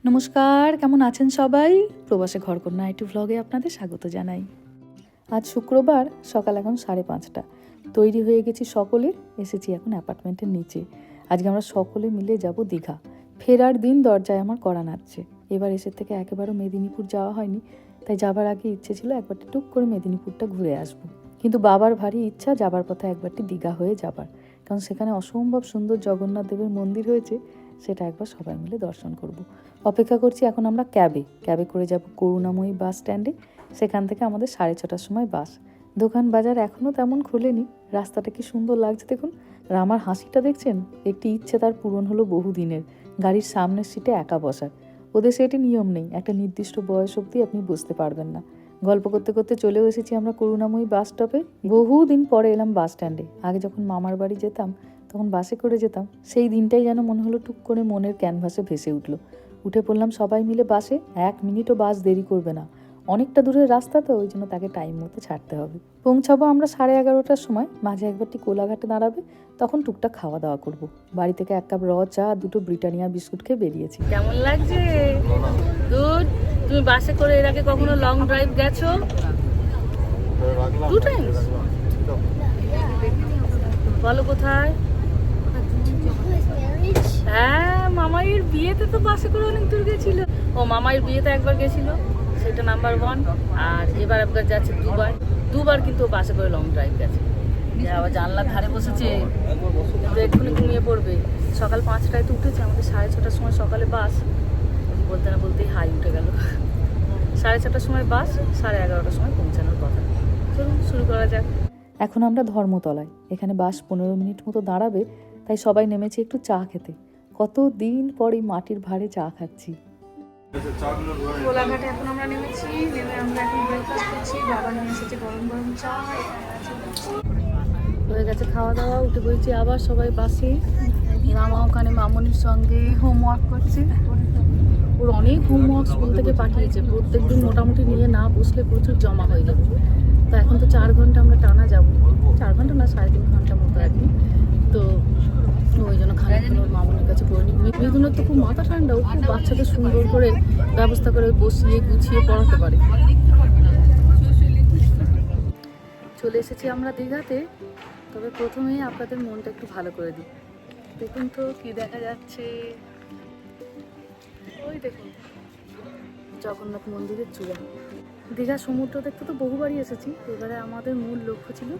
নমস্কার, কেমন আছেন সবাই? প্রবাসে ঘরকন্যা আইটি ভ্লগে আপনাদের স্বাগত জানাই। আজ শুক্রবার, সকাল এখন 5:30। তৈরি হয়ে গেছি সকলে, এসেছি এখন অ্যাপার্টমেন্টের নিচে। আজকে আমরা সকলে মিলে যাব দীঘা। ফেরার দিন দরজায় আমার কড়া নাড়ছে। এবার এসে থেকে একেবারে মেদিনীপুর যাওয়া হয়নি, তাই যাবার আগে ইচ্ছে ছিল একবারটি টুক করে মেদিনীপুরটা ঘুরে আসবো। কিন্তু বাবার ভারী ইচ্ছা যাবার পথে একবারটি দীঘা হয়ে যাবার, কারণ সেখানে অসম্ভব সুন্দর জগন্নাথ দেবের মন্দির হয়েছে, সেটা একবার সবাই মিলে দর্শন করব। অপেক্ষা করছি এখন আমরা ক্যাবে করে যাব করুণাময়ী বাস স্ট্যান্ডে। সেখান থেকে আমাদের 6:30টার সময় বাস। দোকান বাজার এখনও তেমন খোলেনি। রাস্তাটা কি সুন্দর লাগছে দেখুন। আর আমার হাসিটা দেখছেন, একটি ইচ্ছে তার পূরণ হলো বহুদিনের, গাড়ির সামনের সিটে একা বসার। ওদের সেটি নিয়ম নেই, একটা নির্দিষ্ট বয়স অবধি আপনি বসতে পারবেন না। গল্প করতে করতে চলেও এসেছি আমরা করুণাময়ী বাস স্টপে। বহুদিন পরে এলাম বাস স্ট্যান্ডে। আগে যখন মামার বাড়ি যেতাম তখন বাসে করে যেতাম, সেই দিনটাই যেন মনে হলো টুক করে মনের ক্যানভাসে ভেসে উঠলো। উঠে পড়লাম সবাই মিলে বাসে। 1 মিনিটও বাস দেরি করবে না, অনেকটা দূরের রাস্তা তো, ওই জন্য তাকে টাইম মতো ছাড়তে হবে। পৌঁছাবো আমরা 11:30টার সময়। মাঝে একবারটি কোলাঘাটে দাঁড়াবে, তখন টুকটাক খাওয়া দাওয়া করব। বাড়ি থেকে 1 কাপ চা আর 2 ব্রিটানিয়া বিস্কুট খেয়ে বেরিয়েছি। কেমন লাগছে? গুড। তুমি বাসে করে এর আগে কখনো লং ড্রাইভ গেছো? 2 টাইমস। বলো কোথায়? হ্যাঁ, মামাইয়ের বিয়েতে তো বাসে করে অনেক দূর গেছিল। ও মামাইয়ের বিয়েতে একবার গেছিল, সেটা নাম্বার 1। আর এবার একবার যাচ্ছে দুবার কিন্তু ও বাসে করে লং ড্রাইভ গেছে। আবার জানলার ধারে বসেছে, কিন্তু এক্ষুনি ঘুমিয়ে পড়বে। সকাল 5টায় তো উঠেছে, আমাদের 6:30টার সময় সকালে বাস। বলতে না বলতেই হাই উঠে গেল। 6:30টার সময় বাস, 11:30টার সময় পৌঁছানোর কথা। চলুন শুরু করা যাক। এখন আমরা ধর্মতলায়। এখানে বাস 15 মিনিট মতো দাঁড়াবে, তাই সবাই নেমেছি একটু চা খেতে। কতদিন পর এই মাটির ভাড়ে চা খাচ্ছি। কোলাঘাটে এখন আমরা নেমেছি, নেমে আমরা এখন ব্রেকফাস্ট করছি। বাবা নিয়ে এসেছে গরম গরম চা। হয়ে গেছে খাওয়া দাওয়া, উঠে বলছি আবার সবাই বাসে। রামা ওখানে মামনির সঙ্গে হোমওয়ার্ক করছে। ওর অনেক হোমওয়ার্ক স্কুল থেকে পাঠিয়েছে, প্রত্যেকদিন মোটামুটি নিয়ে না বসলে প্রচুর জমা হয়ে যাবে। তো এখন তো 4 ঘন্টা আমরা টানা যাবো, 4 ঘন্টা না 3.5 ঘন্টা মতো আর কি। তো ওই জন্য খানিকক্ষণ ওর মামনির কাছে করে নিই। মিথুনের তো খুব মাথা ঠান্ডা, ও খুব বাচ্চাদের সুন্দর করে ব্যবস্থা করে বসিয়ে গুছিয়ে পড়াতে পারে। চলে এসেছি আমরা দীঘাতে। তবে প্রথমেই আপনাদের মনটা একটু ভালো করে দিই। দেখুন তো কি দেখা যাচ্ছে, ওই দেখুন জগন্নাথ মন্দিরের চূড়া। দীঘা সমুদ্র দেখতে তো বহুবারই এসেছি, এবারে আমাদের মূল লক্ষ্য ছিল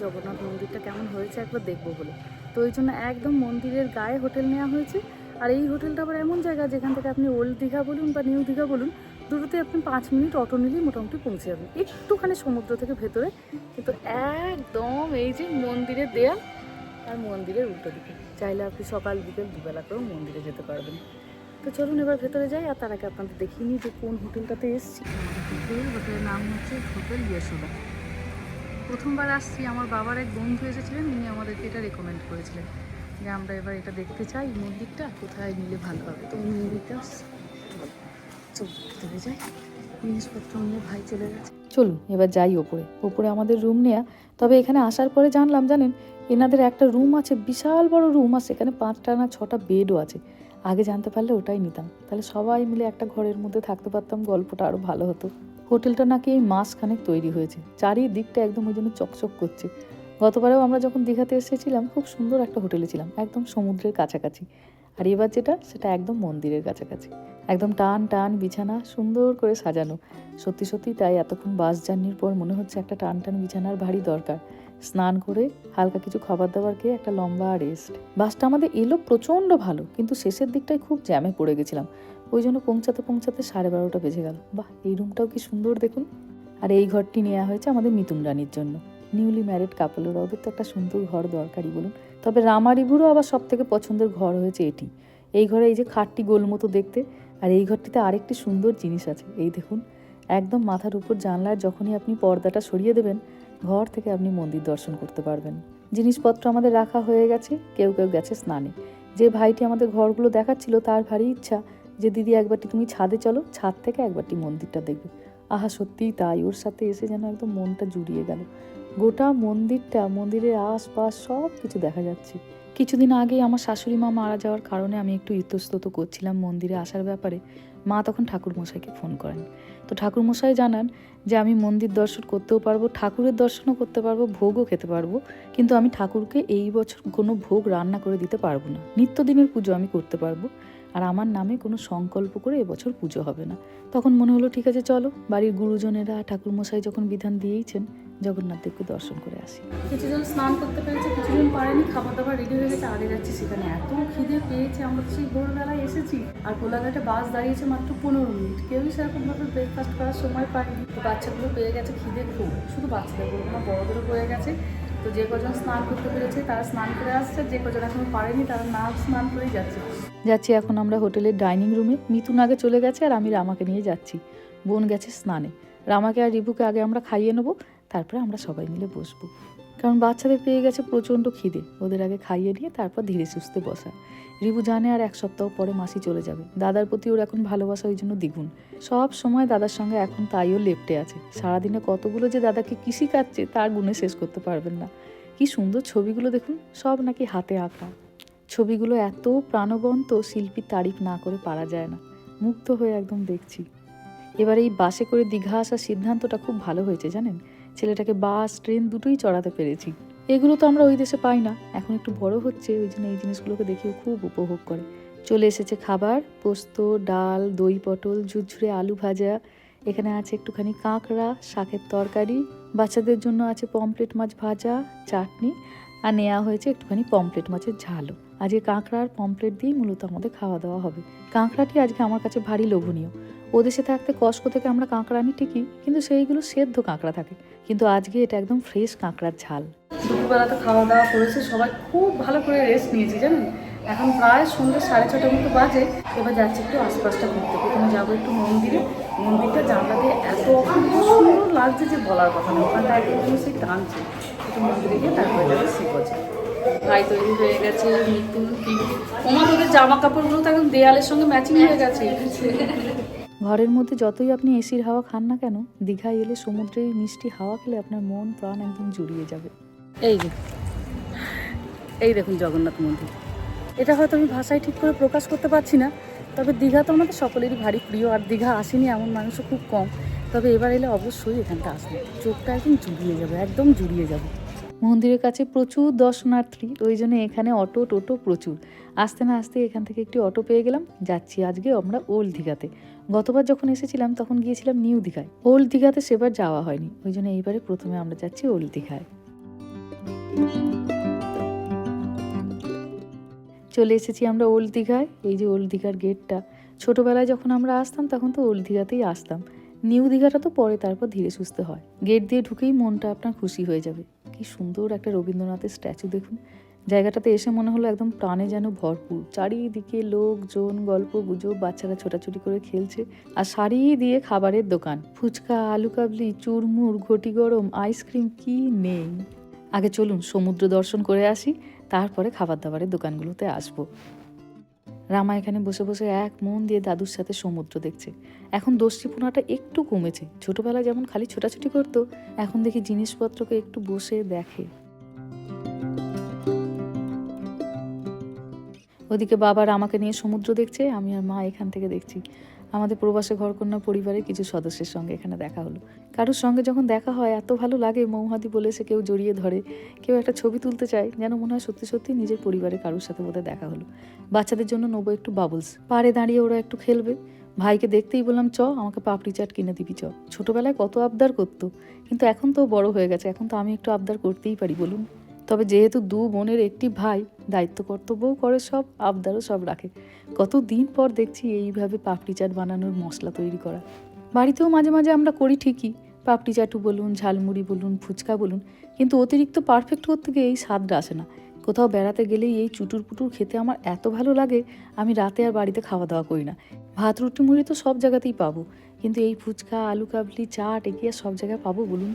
জগন্নাথ মন্দিরটা কেমন হয়েছে একবার দেখবো বলে। তো ওই জন্য একদম মন্দিরের গায়ে হোটেল নেওয়া হয়েছে। আর এই হোটেলটা আবার এমন জায়গা যেখান থেকে আপনি ওল্ড দীঘা বলুন বা নিউ দীঘা বলুন, দুটোতে আপনি 5 মিনিট অটো নিলেই মোটামুটি পৌঁছে যাবেন, একটুখানি সমুদ্র থেকে ভেতরে। কিন্তু একদম এই যে মন্দিরের দেয়াল আর মন্দিরের উল্টো দিকে, চাইলে আপনি সকাল বিকেল দুবেলা করেও মন্দিরে যেতে পারবেন। তো চলুন এবার ভেতরে যাই, আর তার আগে আপনাদের দেখিয়ে নিই যে কোন হোটেলটাতে এসেছি। হোটেলের নাম হচ্ছে হোটেল ইয়েশোদা। প্রথমবার আসছি, আমার বাবার এক বন্ধু এসেছিলেন, উনি আমাদেরকে এটা রেকমেন্ড করেছিলেন যে আমরা এবার এটা দেখতে চাই, মন্দিরটা কোথায় নিলে ভালো হবে। তো উনি নিতে আসছি, চলুন ভেতরে যাই। জিনিসপত্র নিয়ে ভাই চলে গেছে। চলুন এবার যাই ওপরে আমাদের রুম নেয়া। তবে এখানে আসার পরে জানলাম, জানেন, এনাদের একটা রুম আছে, বিশাল বড় রুম, আর সেখানে 5টা না 6টা বেডও আছে। আগে জানতে পারলে ওটাই নিতাম, তাহলে সবাই মিলে একটা ঘরের মধ্যে থাকতে পারতাম, গল্পটা আরও ভালো হতো। হোটেলটা নাকি এই মাসখানেক তৈরি হয়েছে, চারিদিকটা একদম ওই জন্য চকচক করছে। গতবারেও আমরা যখন দীঘাতে এসেছিলাম খুব সুন্দর একটা হোটেলে ছিলাম, একদম সমুদ্রের কাছাকাছি। আর এবার যেটা, সেটা একদম মন্দিরের কাছাকাছি। একদম টান টান বিছানা, সুন্দর করে সাজানো। সত্যি সত্যি তাই, এতক্ষণ বাস জার্নির পর মনে হচ্ছে একটা টান টান বিছানার ভারী দরকার। স্নান করে হালকা কিছু খাবার দাবার খেয়ে একটা লম্বা রেস্ট। বাসটা আমাদের এলো প্রচণ্ড ভালো, কিন্তু শেষের দিকটায় খুব জ্যামে পড়ে গেছিলাম। ওই জন্য পৌঁছাতে 12:30 বেজে গেল। বাহ, এই রুমটাও কি সুন্দর দেখুন। আর এই ঘরটি নেওয়া হয়েছে আমাদের মিতুন রানীর জন্য। নিউলি ম্যারিড কাপলেরা, ওদের তো একটা সুন্দর ঘর দরকারই বলুন। তবে রামারিবুরও আবার সব থেকে পছন্দের ঘর হয়েছে এটি। এই ঘরে এই যে খাটটি গোল মতো দেখতে, আর এই ঘরটিতে আরেকটি সুন্দর জিনিস আছে, এই দেখুন। একদম মাথার উপর জানলার যখনই আপনি পর্দাটা সরিয়ে দেবেন, ঘর থেকে আপনি মন্দির দর্শন করতে পারবেন। জিনিসপত্র আমাদের রাখা হয়ে গেছে, কেউ কেউ গেছে স্নানে। যে ভাইটি আমাদের ঘরগুলো দেখাচ্ছিল, তার ভারী ইচ্ছা যে দিদি একবারটি তুমি ছাদে চলো, ছাদ থেকে একবারটি মন্দিরটা দেখবে। আহা, সত্যিই তাই, ওর সাথে এসে যেন একদম মনটা জুড়িয়ে গেল। গোটা মন্দিরটা, মন্দিরের আশপাশ সব কিছু দেখা যাচ্ছে। কিছুদিন আগে আমার শাশুড়ি মা মারা যাওয়ার কারণে আমি একটু ইতস্তত করছিলাম মন্দিরে আসার ব্যাপারে। মা তখন ঠাকুরমশাইকে ফোন করেন। তো ঠাকুরমশাই জানান যে আমি মন্দির দর্শন করতেও পারবো, ঠাকুরের দর্শনও করতে পারবো, ভোগও খেতে পারবো, কিন্তু আমি ঠাকুরকে এই বছর কোনো ভোগ রান্না করে দিতে পারবো না। নিত্যদিনের পুজো আমি করতে পারবো, আর আমার নামে কোনো সংকল্প করে এবছর পুজো হবে না। তখন মনে হলো ঠিক আছে চলো, বাড়ির গুরুজনেরা ঠাকুরমশাই যখন বিধান দিয়েইছেন, জগন্নাথ দেবকে দর্শন করে আসি। কিছুজন স্নান করতে পেরেছে, কিছুজন পারেনি, খাবার দাবার রেডি হয়ে গেছে, আগে যাচ্ছি সেখানে। এত খিদে পেয়েছে, আমরা তো সেই ভোরবেলায় এসেছি, আর কোলাঘাটে বাস দাঁড়িয়েছে মাত্র 15 মিনিট। কেউই সেরকমভাবে ব্রেকফাস্ট করার সময় পায়নি। তো বাচ্চাগুলো পেয়ে গেছে খিদে খুব, শুধু বাচ্চাদের বলবো না, বড়দেরও পেয়ে গেছে। তো যে কজন স্নান করতে পেরেছে তারা স্নান করে আসছে, যে কজন এখনো পারেনি তারা না স্নান করেই যাচ্ছি এখন আমরা হোটেলের ডাইনিং রুমে। মিথুন আগে চলে গেছে আর আমি রামাকে নিয়ে যাচ্ছি। বোন গেছে স্নানে। রামাকে আর রিভুকে আগে আমরা খাইয়ে নেবো, তারপরে আমরা সবাই মিলে বসবো, কারণ বাচ্চাদের পেয়ে গেছে প্রচণ্ড খিদে। ওদের আগে খাইয়ে নিয়ে তারপর ধীরে সুস্থে বসা। রিভু জানে আর এক সপ্তাহ পরে মাসি চলে যাবে। দাদার প্রতি ওর এখন ভালোবাসা ওই জন্য দ্বিগুণ। সব সময় দাদার সঙ্গে এখন তাইও লেপ্টে আছে। সারাদিনে কতগুলো যে দাদাকে কিসি কাটছে তার গুণে শেষ করতে পারবেন না। কি সুন্দর ছবিগুলো দেখুন, সব নাকি হাতে আঁকা। ছবিগুলো এত প্রাণবন্ত, শিল্পীর তারিফ না করে পারা যায় না। মুগ্ধ হয়ে একদম দেখছি। এবার এই বাসে করে দীঘা আসার সিদ্ধান্তটা খুব ভালো হয়েছে জানেন। ছেলেটাকে বাস ট্রেন দুটোই চড়াতে পেরেছি। এগুলো তো আমরা ওই দেশে পাই না। এখন একটু বড় হচ্ছে, ওই জন্য এই জিনিসগুলোকে দেখেও খুব উপভোগ করে। চলে এসেছে খাবার, পোস্ত, ডাল, দই পটল, ঝুরঝুরে আলু ভাজা, এখানে আছে একটুখানি কাঁকড়া, শাকের তরকারি, বাচ্চাদের জন্য আছে পমফ্রেট মাছ ভাজা, চাটনি, আর নেওয়া হয়েছে একটুখানি পমফ্রেট মাছের ঝালও। আজকে কাঁকড়া আর পমফ্রেট দিয়েই মূলত আমাদের খাওয়া দাওয়া হবে। কাঁকড়াটি আজকে আমার কাছে ভারী লোভনীয়। ওদেশে থাকতে কস্কো থেকে আমরা কাঁকড়া আনি ঠিকই, কিন্তু সেইগুলো সেদ্ধ কাঁকড়া থাকে, কিন্তু আজকে এটা একদম ফ্রেশ কাঁকড়ার ঝাল। দুপুরবেলা তো খাওয়া দাওয়া করেছে সবাই, খুব ভালো করে রেস্ট নিয়েছি জানেন। এখন প্রায় সন্ধ্যে 6:30 মতো বাজে। এবার যাচ্ছি একটু আশপাশটা ঘুরতে। প্রথমে যাবো একটু মন্দিরে। মন্দিরটা জানলা দিয়ে এত অপূর্ব সুন্দর লাগছে যে বলার কথা না। ওখানটা একদম সেই টানছে। একটু মন্দিরে গিয়ে তারপরে যাবে শিবজি। ভাই তৈরি হয়ে গেছে, মিতুন, পিঙ্কি, ওমা তোদের জামা কাপড়গুলো তো একদম দেয়ালের সঙ্গে ম্যাচিং হয়ে গেছে। ঘরের মধ্যে যতই আপনি এসির হাওয়া খান না কেন, দীঘায় এলে সমুদ্রের মিষ্টি হাওয়া খেলে আপনার মন প্রাণ একদম জুড়িয়ে যাবে। এই দেখুন জগন্নাথ মন্দির। এটা হয়তো আমি ভাষায় ঠিক করে প্রকাশ করতে পারছি না, তবে দীঘা তো আমাদের সকলেরই ভারী প্রিয়। আর দীঘা আসেনি এমন মানুষও খুব কম, তবে এবার এলে অবশ্যই এখানটা আসবে। চোখটা একদম জুড়িয়ে যাবে, একদম জুড়িয়ে যাবে। মন্দিরের কাছে প্রচুর দর্শনার্থী, ওই জন্য এখানে অটো টোটো প্রচুর। আসতে না আসতে এখান থেকে একটি অটো পেয়ে গেলাম। যাচ্ছি আজকে আমরা ওল্ড দীঘাতে। গতবার যখন এসেছিলাম তখন গিয়েছিলাম নিউ দীঘায়। ওল্ড দীঘাতে সেবার যাওয়া হয়নি, ওই জন্য এইবারে প্রথমে আমরা যাচ্ছি ওল্ড দীঘায়। চলে এসেছি আমরা ওল্ড দীঘায়। এই যে ওল্ড দীঘার গেটটা। ছোটোবেলায় যখন আমরা আসতাম তখন তো ওল্ড দীঘাতেই আসতাম। নিউ দীঘাটা তো পরে, তারপর ধীরে সুস্থে হয়। গেট দিয়ে ঢুকেই মনটা আপনার খুশি হয়ে যাবে। কি সুন্দর একটা রবীন্দ্রনাথের স্ট্যাচু দেখুন। জায়গাটাতে এসে মনে হলো একদম প্রাণে যেন ভরপুর। চারিদিকে লোকজন, গল্প গুজব, বাচ্চারা ছোটাছুটি করে খেলছে, আর সারি দিয়ে খাবারের দোকান। ফুচকা, আলু কাবলি, চুরমুর, ঘটি গরম, আইসক্রিম, কি নেই। আগে চলুন সমুদ্র দর্শন করে আসি, তারপরে খাবার দাবারের দোকানগুলোতে আসবো। রামা এখানে বসে বসে এক মন দিয়ে দাদুর সাথে সমুদ্র দেখছে। এখন দস্যিপনাটা একটু কমেছে। ছোটবেলায় যেমন খালি ছোটাছুটি করতো, এখন দেখি জিনিসপত্রকে একটু বসে দেখে। ওদিকে বাবা রামাকে নিয়ে সমুদ্র দেখছে, আমি আর মা এখান থেকে দেখছি। আমাদের প্রবাসে ঘরকন্যা পরিবারের কিছু সদস্যের সঙ্গে এখানে দেখা হলো। কারোর সঙ্গে যখন দেখা হয় এত ভালো লাগে, মৌহাদি বলেছে, কেউ জড়িয়ে ধরে, কেউ একটা ছবি তুলতে চায়, যেন মনে হয় সত্যি সত্যি নিজের পরিবারের কারোর সাথে বোধহয় দেখা হলো। বাচ্চাদের জন্য নেবো একটু বাবলস, পাড়ে দাঁড়িয়ে ওরা একটু খেলবে। ভাইকে দেখতেই বললাম চ আমাকে পাপড়ি চাট কিনে দিবি চ। ছোটবেলায় কত আবদার করতো, কিন্তু এখন তো বড় হয়ে গেছে, এখন তো আমি একটু আবদার করতেই পারি বলুন। তবে যেহেতু দু বোনের একটি ভাই, দায়িত্ব কর্তব্যও করে সব, আবদারও সব রাখে। কতদিন পর দেখছি এইভাবে পাপড়ি চাট বানানোর মশলা তৈরি করা। বাড়িতেও মাঝে মাঝে আমরা করি ঠিকই, পাপড়ি চাটু বলুন, ঝালমুড়ি বলুন, ফুচকা বলুন, কিন্তু অতিরিক্ত পারফেক্ট করতে গিয়ে এই স্বাদটা আসে না। কোথাও বেড়াতে গেলেই এই চুটুর পুটুর খেতে আমার এত ভালো লাগে, আমি রাতে আর বাড়িতে খাওয়া দাওয়া করি না। ভাত রুটি মুড়ি তো সব জায়গাতেই পাবো, কিন্তু এই ফুচকা, আলু কাবলি, চাট এগিয়ে সব জায়গায় পাবো বলুন।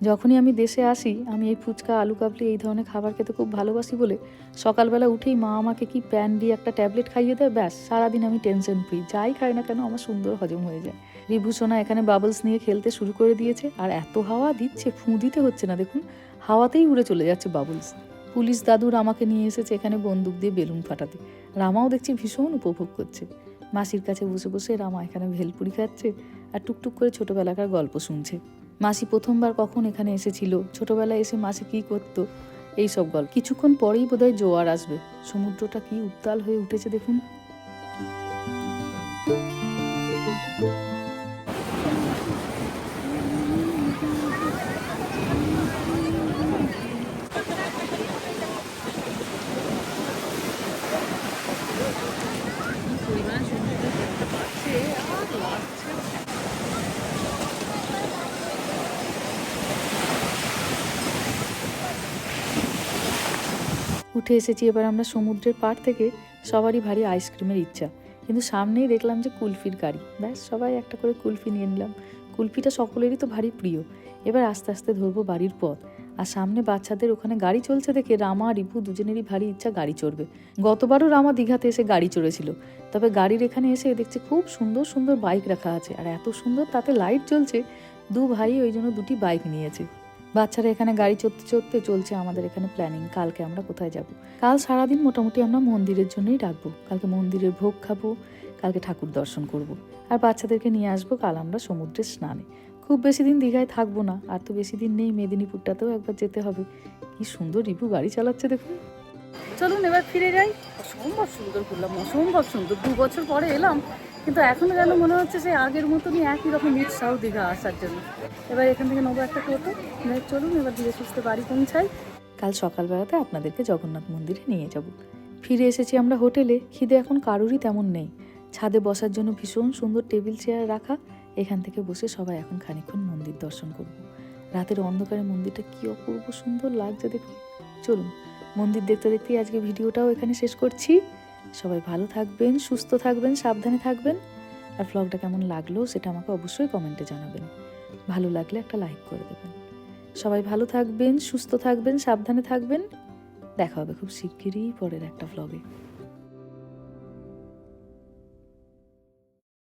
যখনই আমি দেশে আসি, আমি এই ফুচকা, আলু কাবলি এই ধরনের খাবার খেতে খুব ভালোবাসি বলে সকালবেলা উঠেই মা আমাকে কি প্যান দিয়ে একটা ট্যাবলেট খাইয়ে দেয়, ব্যাস সারাদিন আমি টেনশন ফ্রি। যাই খাই না কেন আমার সুন্দর হজম হয়ে যায়। রিভু সোনা এখানে বাবলস নিয়ে খেলতে শুরু করে দিয়েছে, আর এত হাওয়া দিচ্ছে, ফুঁ দিতে হচ্ছে না দেখুন, হাওয়াতেই উড়ে চলে যাচ্ছে বাবলস। পুলিশ দাদুর আমাকে নিয়ে এসেছে এখানে বন্দুক দিয়ে বেলুন ফাটাতে। রামাও দেখছি ভীষণ উপভোগ করছে। মাসির কাছে বসে বসে রামা এখানে ভেলপুরি খাচ্ছে আর টুকটুক করে ছোটবেলাকার গল্প শুনছে। মাসি প্রথমবার কখন এখানে এসেছিল, ছোটবেলায় এসে মাসি কি করতো, এই সব গল্প। কিছুক্ষণ পরেই বোধহয় জোয়ার আসবে। সমুদ্রটা কি উত্তাল হয়ে উঠেছে দেখুন। উঠে এসেছি এবার আমরা সমুদ্রের পাড় থেকে। সবারই ভারী আইসক্রিমের ইচ্ছা, কিন্তু সামনেই দেখলাম যে কুলফির গাড়ি। ব্যাস সবাই একটা করে কুলফি নিয়ে নিলাম। কুলফিটা সকলেরই তো ভারী প্রিয়। এবার আস্তে আস্তে ধরবো বাড়ির পথ। আর সামনে বাচ্চাদের ওখানে গাড়ি চলছে দেখে রামা রিপু দুজনেরই ভারী ইচ্ছা গাড়ি চড়বে। গতবারও রামা দীঘাতে এসে গাড়ি চড়েছিল, তবে গাড়ির এখানে এসে দেখছে খুব সুন্দর সুন্দর বাইক রাখা আছে, আর এত সুন্দর তাতে লাইট জ্বলছে। দু ভাই ওই জন্য দুটি বাইক নিয়েছে। বাচ্চারা এখানে গাড়ি চড়তে চড়তে চলছে আমাদের এখানে প্ল্যানিং, কালকে আমরা কোথায় যাব। কাল সারাদিন মোটামুটি আমরা মন্দিরের জন্যই রাখবো। কালকে মন্দিরের ভোগ খাবো, কালকে ঠাকুর দর্শন করব। আর বাচ্চাদেরকে নিয়ে আসবো কাল আমরা সমুদ্রের স্নানে। খুব বেশি দিন দীঘায় থাকবো না, আর তো বেশি দিন নেই, মেদিনীপুরটাতেও একবার যেতে হবে। কি সুন্দর রিপু গাড়ি চালাচ্ছে দেখুন। চলুন এবার ফিরে যাই। অসম্ভব সুন্দর ঘুরলাম, অসম্ভব সুন্দর। 2 বছর পরে এলাম, কিন্তু এখনো যেন মনে হচ্ছে সেই আগের মতনই একই রকম উৎসাহ দীঘা আসার জন্য। এবার এখান থেকে নেবো একটা টোটো। চলুন এবার ধীরে সুস্থে বাড়ি পৌঁছাই। কাল সকালবেলাতে আপনাদেরকে জগন্নাথ মন্দিরে নিয়ে যাব। ফিরে এসেছি আমরা হোটেলে। খিদে এখন কারোরই তেমন নেই। ছাদে বসার জন্য ভীষণ সুন্দর টেবিল চেয়ার রাখা। এখান থেকে বসে সবাই এখন খানিকক্ষণ মন্দির দর্শন করব। রাতের অন্ধকারে মন্দিরটা কি অপূর্ব সুন্দর লাগছে দেখুন। চলুন মন্দির দেখতে দেখতেই আজকে ভিডিওটাও এখানে শেষ করছি। সবাই ভালো থাকবেন, সুস্থ থাকবেন, সাবধানে থাকবেন। আর ব্লগটা কেমন লাগলো সেটা আমাকে অবশ্যই কমেন্টে জানাবেন। ভালো লাগলে একটা লাইক করে দেবেন। সবাই ভালো থাকবেন, সুস্থ থাকবেন, সাবধানে থাকবেন। দেখা হবে খুব শিগগিরই পরের একটা ব্লগে।